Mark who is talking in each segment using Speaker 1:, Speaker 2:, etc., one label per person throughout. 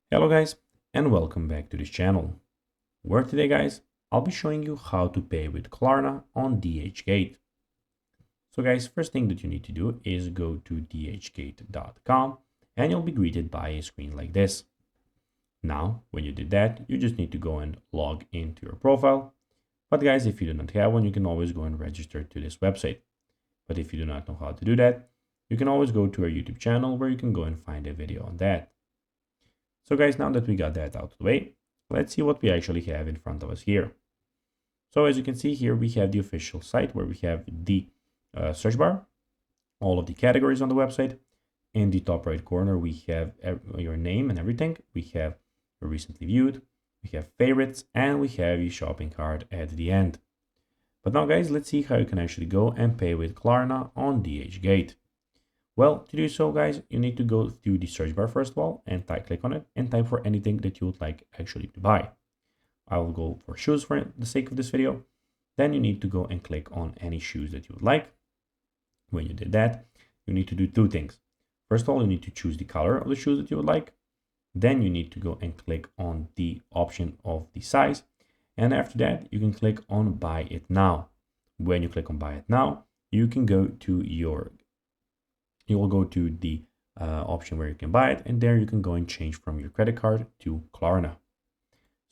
Speaker 1: Hello guys, and welcome back to this channel, where today guys, I'll be showing you how to pay with Klarna on DHgate. So guys, first thing that you need to do is go to DHgate.com and you'll be greeted by a screen like this. Now, when you did that, you just need to go and log into your profile. But guys, if you do not have one, you can always go and register to this website. But if you do not know how to do that, you can always go to our YouTube channel where you can go and find a video on that. So guys, now that we got that out of the way, let's see what we actually have in front of us here. So as you can see here, we have the official site where we have the search bar, all of the categories on the website. In the top right corner, we have your name and everything. We have recently viewed, we have favorites, and we have a shopping cart at the end. But now guys, let's see how you can actually go and pay with Klarna on DHgate. Well, to do so, guys, you need to go through the search bar first of all and click on it and type for anything that you would like actually to buy. I will go for shoes for the sake of this video. Then you need to go and click on any shoes that you would like. When you did that, you need to do two things. First of all, you need to choose the color of the shoes that you would like. Then you need to go and click on the option of the size. And after that, you can click on buy it now. When you click on buy it now, you can go to you will go to the option where you can buy it, and there you can go and change from your credit card to Klarna.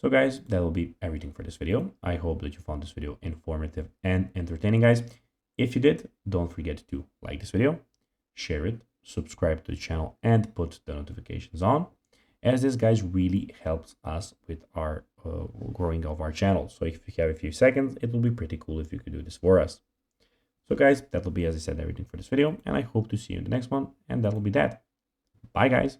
Speaker 1: So guys, that will be everything for this video. I hope that you found this video informative and entertaining, guys. If you did, don't forget to like this video, share it, subscribe to the channel, and put the notifications on, as this, guys, really helps us with our growing of our channel. So if you have a few seconds, it will be pretty cool if you could do this for us. So guys, that will be, as I said, everything for this video, and I hope to see you in the next one, and that will be that. Bye guys.